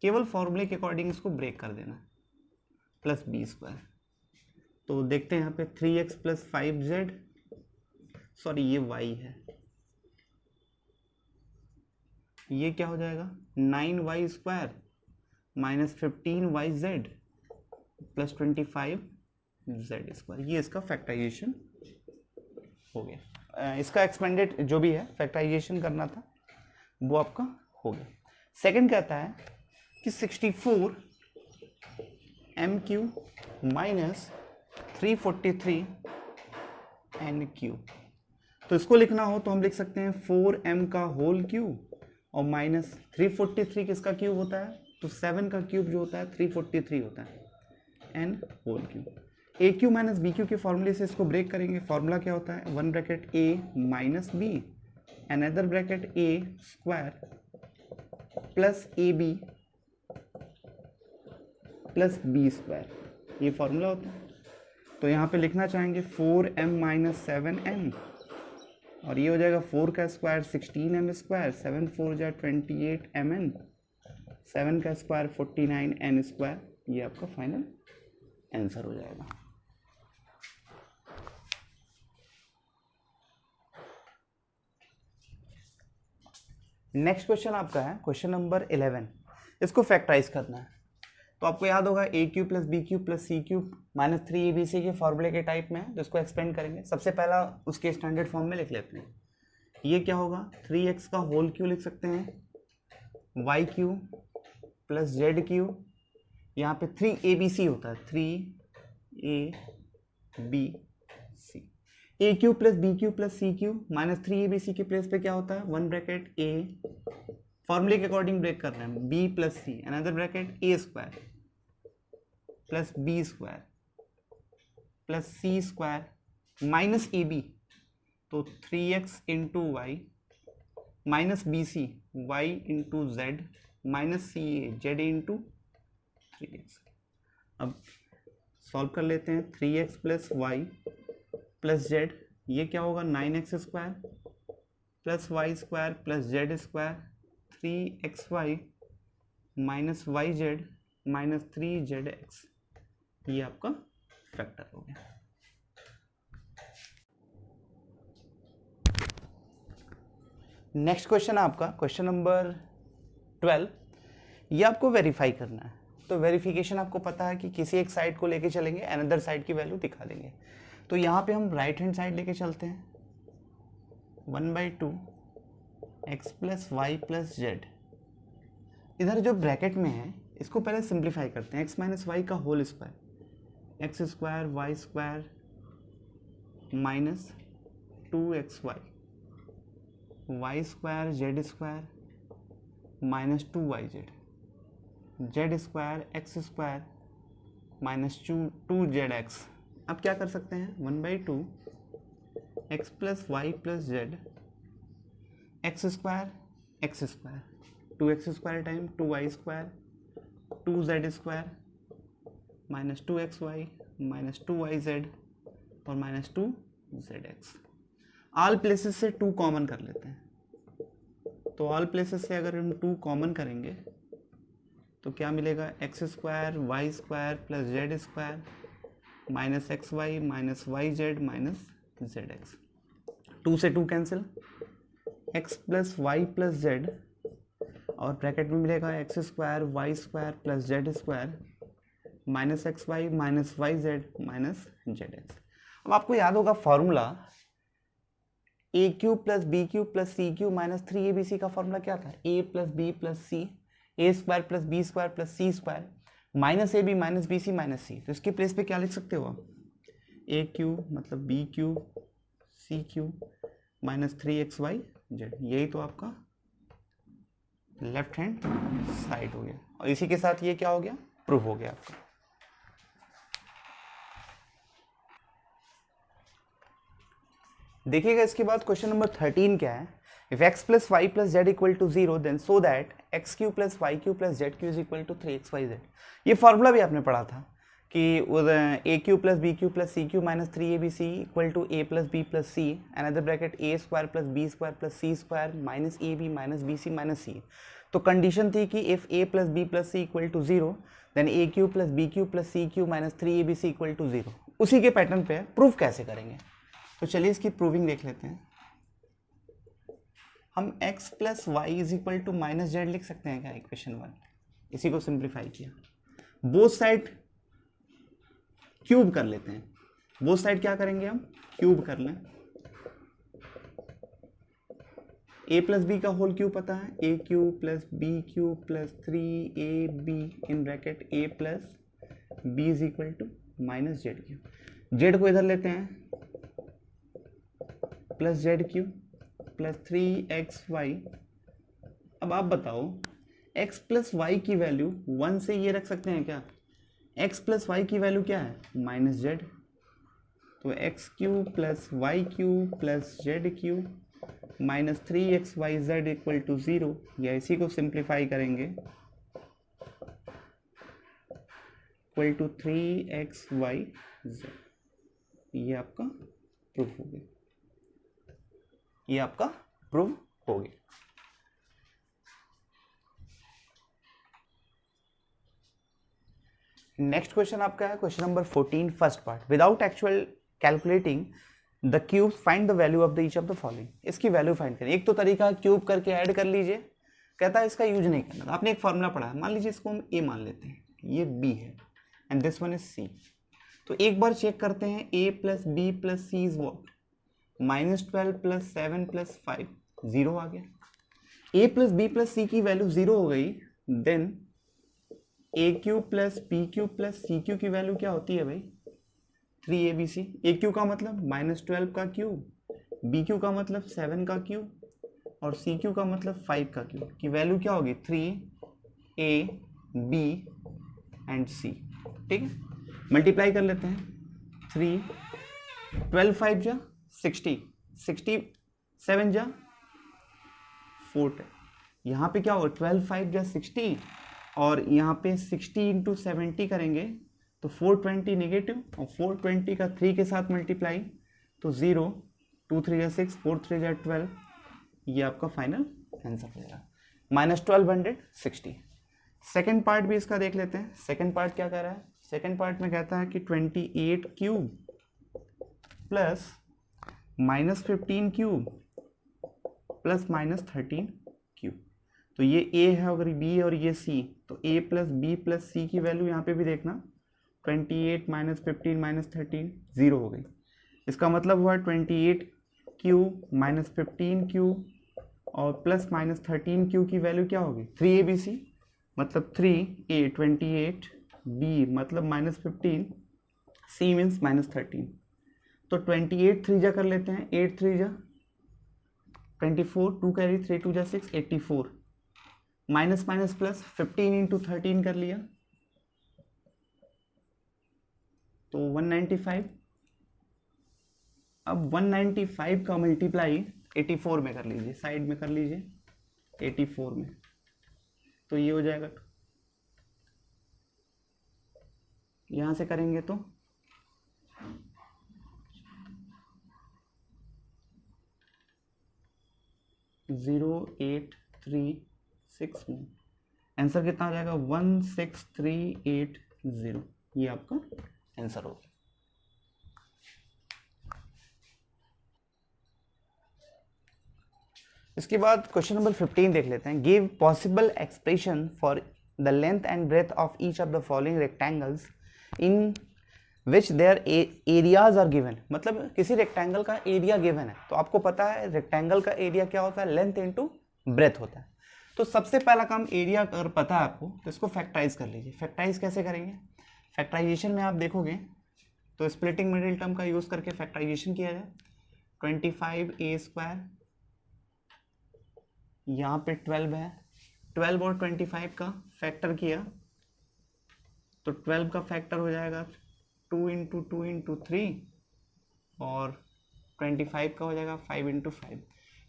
केवल फॉर्मूले के अकॉर्डिंग इसको ब्रेक कर देना, प्लस बी स्क्वायर। तो देखते हैं यहाँ पे 3x प्लस 5z, सॉरी ये y है, ये क्या हो जाएगा 9y square minus 15yz plus 25z square, ये इसका फैक्टराइजेशन हो गया। इसका एक्सपेंडेड जो भी है फैक्टराइजेशन करना था वो आपका हो गया। सेकंड कहता है कि 64 m cube minus 343 n cube. तो इसको लिखना हो तो हम लिख सकते हैं 4m का होल क्यूब और माइनस 343 किसका क्यूब होता है, तो 7 का क्यूब जो होता है 343 होता है n होल क्यूब। ए क्यू माइनस बी क्यू के फॉर्मूले से इसको ब्रेक करेंगे। फॉर्मूला क्या होता है, 1 bracket a minus b another bracket a square plus a b plus b square, ये फॉर्मूला होता है। तो यहाँ पे लिखना चाहेंगे 4m माइनस 7m, और ये हो जाएगा 4 का स्क्वायर 16m स्क्वायर, 7 4 जा 28mn, 7 का स्क्वायर 49n स्क्वायर, ये आपका फाइनल आंसर हो जाएगा। नेक्स्ट क्वेश्चन आपका है क्वेश्चन नंबर 11, इसको फैक्टराइज करना है। तो आपको याद होगा a cube plus b cube plus c cube minus 3abc के फॉर्मूले के टाइप में है, तो इसको एक्सपेंड करेंगे। सबसे पहला उसके स्टैंडर्ड फॉर्म में लिख लेते हैं। ये क्या होगा, 3x का होल क्यू लिख सकते हैं, y cube plus z cube, यहाँ पे 3abc होता है, 3abc, a cube plus b cube plus c cube minus 3abc के प्लेस पे क्या होता है, 1 ब्रैकेट ए, फॉर्मूले के अकॉर्डिंग ब्रेक कर रहे हैं, b plus c, another bracket a square plus b square plus c square minus a b, तो 3x into y minus b c y into z minus c a z into 3x। अब solve कर लेते हैं, 3x plus y plus Z, ये क्या होगा 9x square plus y square plus z square, 3xy minus y z minus 3zx, ये आपका factor हो गया। नेक्स्ट क्वेश्चन है आपका क्वेश्चन नंबर 12। ये आपको वेरीफाई करना है। तो वेरिफिकेशन आपको पता है कि किसी एक साइड को लेके चलेंगे, अनदर साइड की वैल्यू दिखा देंगे। तो यहाँ पे हम राइट हैंड साइड लेके चलते हैं, 1/2 x plus y plus z, इधर जो ब्रैकेट में है इसको पहले सिंप्लीफाई करते हैं, x माइनस वाई का whole square, x square y square minus 2xy, y square z square minus 2yz, z square x square minus 2zx। अब क्या कर सकते हैं, 1/2 x plus y plus z, x square 2x square time 2y square 2z square minus 2xy minus 2yz और minus 2zx। All places से 2 common कर लेते हैं, तो ऑल प्लेसेस से अगर हम 2 कॉमन करेंगे तो क्या मिलेगा, x square y square plus z square minus xy minus yz minus zx। 2 से 2 cancel, x plus y plus z और ब्रैकेट में मिलेगा x square y square plus z square minus xy minus yz minus zx। अब आपको याद होगा formula a cube plus b cube plus c cube minus 3abc का formula क्या था, a plus b plus c, a square plus b square plus c square minus a b minus b c minus c. तो इसके place पे क्या लिख सकते हो आप, ए क्यू मतलब b cube c cube minus 3xy z, यही तो आपका लेफ्ट हैंड साइड हो गया। और इसी के साथ ये क्या हो गया, प्रूफ हो गया आपका। देखिएगा इसके बाद क्वेश्चन नंबर 13 क्या है, if x plus y plus z equal to 0 then so that x cube plus y cube plus z cube is equal to 3xyz। ये फॉर्मूला भी आपने पढ़ा था कि a cube plus b cube plus c cube minus 3abc equal to a plus b plus c, another bracket a square plus b square plus c square minus a b minus b c minus c. तो condition थी कि if a plus b plus c equal to 0 then a cube plus b cube plus c cube minus 3abc equal to 0। उसी के pattern पे proof कैसे करेंगे, तो चलिए इसकी प्रूविंग देख लेते हैं। हम x plus y is equal to minus z लिख सकते हैं क्या, इक्वेशन 1, इसी को सिंप्लीफाई किया, बोथ साइड क्यूब कर लेते हैं। बोथ साइड क्या करेंगे हम, क्यूब कर लें। a प्लस बी का होल क्यूब पता है, a cube plus b cube plus 3ab in bracket a plus b is equal to minus z cube. Z को इधर लेते हैं, plus z cube plus 3xy। अब आप बताओ x प्लस वाई की वैल्यू 1 से ये रख सकते हैं क्या, x प्लस वाई की वैल्यू क्या है, माइनस जेड, तो x cube plus y cube plus z cube minus 3xyz equal to 0, या इसी को सिंप्लीफाई करेंगे इक्वल टू 3xyz। ये आपका प्रूफ हो गया, ये आपका प्रूफ हो गया। नेक्स्ट क्वेश्चन आपका है question number 14 first part, without actual calculating the cube find the value of the each of the following. इसकी वैल्यू फाइंड करें। एक तो तरीका क्यूब करके ऐड कर लीजिए, कहता है इसका यूज नहीं करना। आपने एक फॉर्मूला पढ़ा है, मान लीजिए इसको हम ए मान लेते हैं, ये B है and this one is C। तो एक बार चेक करते हैं, A plus b plus c is what, -12 plus 7 plus 5, 0 आ गया। A plus b plus c की वैल्यू 0 हो गई, then a cube plus b cube plus c cube की वैल्यू क्या होती है भाई, 3ABC। ए क्यू का मतलब -12 का क्यूब, बी क्यू का मतलब 7 का क्यूब, और सी क्यू का मतलब 5 का क्यूब की वैल्यू क्या होगी, 3AB एंड C। ठीक है, मल्टीप्लाई कर लेते हैं, 12 5 जा 60, 7 जा 40, यहाँ पे क्या होगा 12 5 जा 60, और यहाँ पे 60 इंटू 70 करेंगे तो 420 नेगेटिव, और 420 का 3 के साथ मल्टीप्लाई तो 0, 2 3 जा 6, 4 3 जा 12, ये आपका फाइनल आंसर हो जाएगा -1260। सेकेंड पार्ट भी इसका देख लेते हैं। सेकेंड पार्ट क्या कह रहा है, सेकेंड पार्ट में कहता है कि 28 cube plus -15 cube plus -13 cube. तो ये A है और B और ये C, तो A plus b plus C की वैल्यू यहाँ पे भी देखना, 28 -15 -13 0 हो गई। इसका मतलब हुआ 28 क्यूब -15 क्यूब और प्लस -13 क्यूब की वैल्यू क्या होगी, 3ABC, मतलब 3A 28, B मतलब -15, C मीन्स -13। तो 28 3 जा कर लेते हैं, 8 3 जा 24, 2 कैरी 3 2 जा 6, 84, माइनस माइनस प्लस 15 इंटू 13 कर लिया तो 195। अब 195 का मल्टीप्लाई 84 में कर लीजिए, साइड में कर लीजिए 84 में, तो ये हो जाएगा, यहां से करेंगे तो 08369, आंसर कितना आ जाएगा 16380, ये आपका आंसर होगा। इसके बाद क्वेश्चन नंबर 15 देख लेते हैं। Give possible expression for the length and breadth of each of the following rectangles in which their areas are given. मतलब किसी रेक्टेंगल का एरिया गिवन है, तो आपको पता है रेक्टेंगल का एरिया क्या होता है, लेंथ इनटू ब्रेथ होता है। तो सबसे पहला काम, एरिया अगर पता है आपको तो इसको फैक्टराइज कर लीजिए। फैक्टराइज कैसे करेंगे, फैक्टराइजेशन में आप देखोगे तो स्प्लिटिंग मिडिल टर्म का यूज करके फैक्टराइजेशन किया जाए। 25a², यहाँ पे 12 है, 12 और 25 का फैक्टर किया तो 12 का फैक्टर हो जाएगा 2 इंटू 2 इंटू 3, और 25 का हो जाएगा 5 इंटू 5।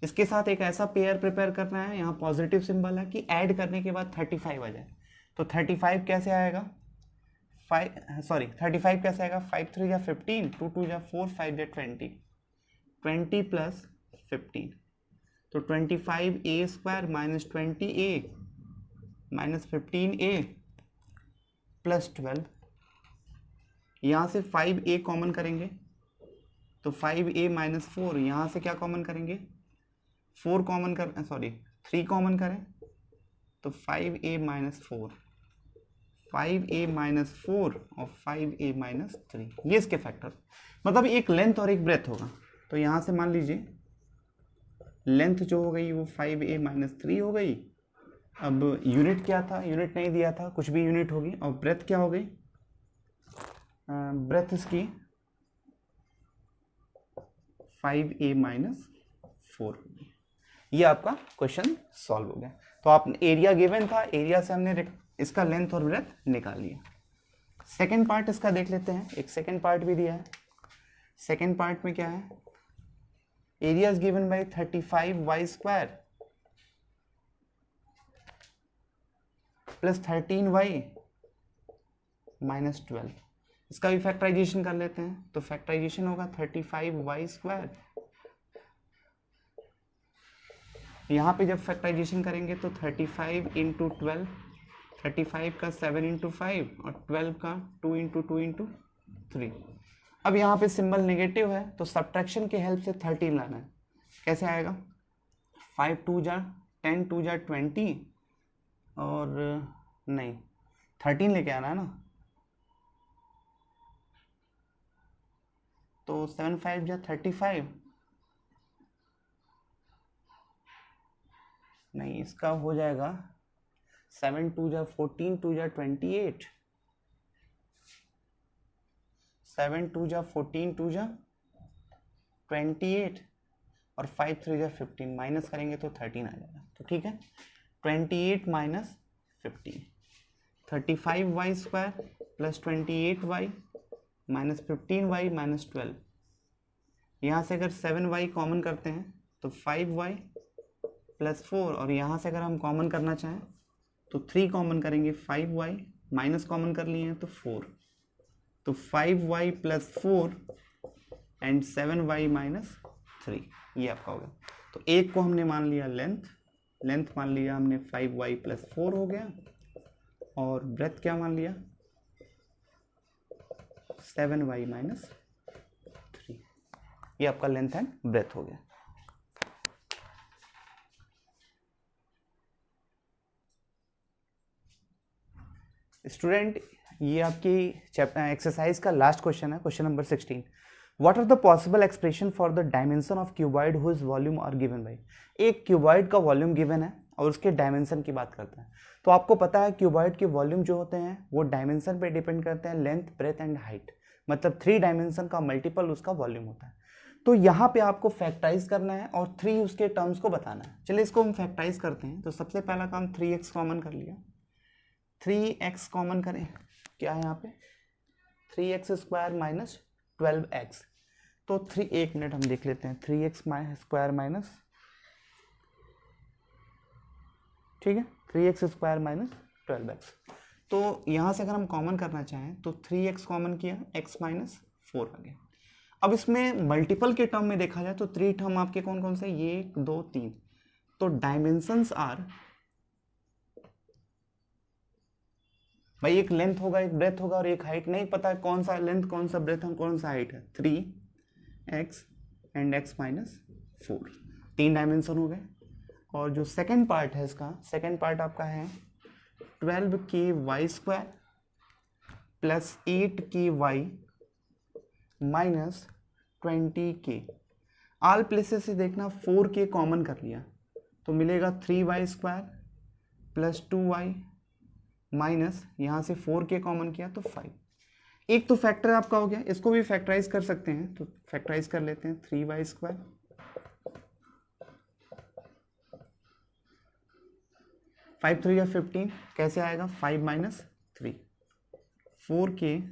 इसके साथ एक ऐसा पेयर प्रिपेयर करना है, यहाँ पॉजिटिव सिंबल है कि ऐड करने के बाद 35 आ जाए। तो 35 कैसे आएगा, 35 कैसे आएगा, 5 3 जा 15, 2 2 जा 4, 5 जा 20, 20 प्लस 15, तो 25a² minus 20a minus 15a plus 12। यहाँ से 5a कॉमन करेंगे तो 5a माइनस 4, यहाँ से क्या कॉमन करेंगे 4 कॉमन कर 3 कॉमन करें तो 5a माइनस 4, 5a माइनस 4 और 5a माइनस 3, ये इसके फैक्टर। मतलब एक लेंथ और एक ब्रेथ होगा। तो यहाँ से मान लीजिए लेंथ जो हो गई वो 5a माइनस 3 हो गई। अब यूनिट क्या था, यूनिट नहीं दिया था, कुछ भी यूनिट होगी। और ब्रेथ क्या हो गई, ब्रेथ इसकी 5a माइनस 4। ये आपका क्वेश्चन सॉल्व हो गया। तो आप एरिया गिवन था, एरिया से हमने इसका लेंथ और ब्रेथ निकाल लिया। सेकेंड पार्ट इसका देख लेते हैं, एक सेकेंड पार्ट भी दिया है। सेकेंड पार्ट में क्या है, area is given by 35y² plus 13y minus 12। इसका भी फैक्टराइजेशन कर लेते हैं, तो फैक्टराइजेशन होगा 35y²। यहाँ पे जब फैक्टराइजेशन करेंगे तो 35 इंटू 12, 35 का 7 इंटू 5 और 12 का 2 इंटू 2 इंटू 3। अब यहाँ पे सिंबल नेगेटिव है तो सब्ट्रैक्शन के हेल्प से 13 लाना है। कैसे आएगा, 5 2 जा 10, 2 जा 20 और नहीं 13 लेके आना है ना, तो 7 5 जा 35, नहीं इसका हो जाएगा 7 2 जा 14, 2 जा 28, 7 2 जा 14, 2 जा 28 और 5 3 जा 15, माइनस करेंगे तो 13 आ जाएगा। तो ठीक है, 28 minus 15, 35y square plus 28y minus 15y minus 12। यहाँ से अगर 7y कॉमन करते हैं तो 5y प्लस 4, और यहाँ से अगर हम कॉमन करना चाहें तो 3 कॉमन करेंगे, 5y माइनस कॉमन कर लिए हैं तो 4, तो 5y plus 4 and 7y minus 3, ये आपका हो गया। तो एक को हमने मान लिया लेंथ मान लिया हमने 5y प्लस 4 हो गया, और ब्रेथ क्या मान लिया 7y माइनस 3, ये आपका लेंथ एंड ब्रेथ हो गया। स्टूडेंट ये आपकी एक्सरसाइज का लास्ट क्वेश्चन है, question number 16। What are the possible expression for the dimension of cuboid whose volume are given by. एक क्यूबॉइड का वॉल्यूम गिवन है और उसके डायमेंशन की बात करते हैं। तो आपको पता है क्यूबॉइड के वॉल्यूम जो होते हैं वो डायमेंशन पे डिपेंड करते हैं, लेंथ ब्रेथ एंड हाइट, मतलब 3 डायमेंशन का मल्टीपल उसका वॉल्यूम होता है। तो यहाँ पे आपको फैक्टराइज करना है और 3 उसके टर्म्स को बताना है। चलिए इसको हम फैक्टराइज करते हैं। तो सबसे पहला काम 3x कॉमन कर लिया, 3x कॉमन करें, क्या है यहाँ पे 3x स्क्वायर माइनस 12x, तो 1 मिनट हम देख लेते हैं, 3x स्क्वायर माइनस, ठीक है 3x स्क्वायर माइनस 12x। तो यहाँ से अगर हम कॉमन करना चाहें तो 3x कॉमन किया, x माइनस 4 आ गया। अब इसमें मल्टीपल के टर्म में देखा जाए तो 3 टर्म आपके कौन कौन से, ये 1 2 3, तो डायमेंशंस आर, भाई एक लेंथ होगा एक ब्रेथ होगा और एक हाइट, नहीं पता है कौन सा लेंथ कौन सा ब्रेथ है कौन सा हाइट है, 3x and x minus 4, 3 dimension हो गए। और जो सेकंड पार्ट है इसका, सेकंड पार्ट आपका है 12k square plus 8k minus 20k। All places से देखना 4k कॉमन कर लिया तो मिलेगा 3y square plus 2y minus यहाँ से 4k कॉमन किया तो 5। एक तो फैक्टर आपका हो गया, इसको भी फैक्टराइज कर सकते हैं, तो फैक्टराइज कर लेते हैं, 3y स्क्वायर 5 3 या 15, कैसे आएगा 5 minus 3, 4k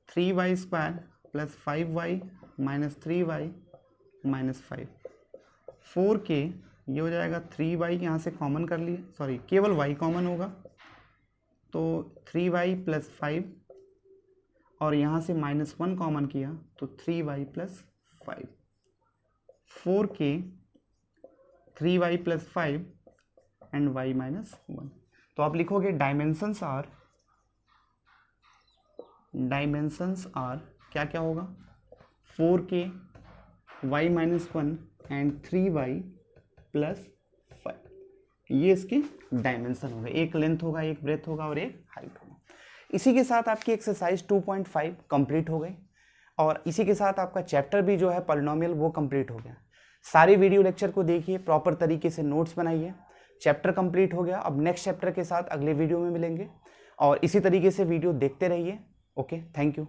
3y square plus 5y minus 3y minus 5, 4k ये हो जाएगा 3y, यहाँ से कॉमन कर लिए, सॉरी केवल y कॉमन होगा तो 3y प्लस 5, और यहाँ से -1 कॉमन किया तो 3y plus 5, 4k 3y plus 5 and y minus 1। तो आप लिखोगे डायमेंशंस आर क्या क्या होगा, 4k y minus 1 and 3y plus 5, ये इसके डायमेंशन होगा, एक लेंथ होगा एक ब्रेथ होगा और एक हाइट होगा। इसी के साथ आपकी एक्सरसाइज 2.5 कंप्लीट हो गई और इसी के साथ आपका चैप्टर भी जो है पॉलिनोमियल वो कंप्लीट हो गया। सारे वीडियो लेक्चर को देखिए, प्रॉपर तरीके से नोट्स बनाइए, चैप्टर कंप्लीट हो गया। अब नेक्स्ट चैप्टर के साथ अगले वीडियो में मिलेंगे और इसी तरीके से वीडियो देखते रहिए। Okay, thank you.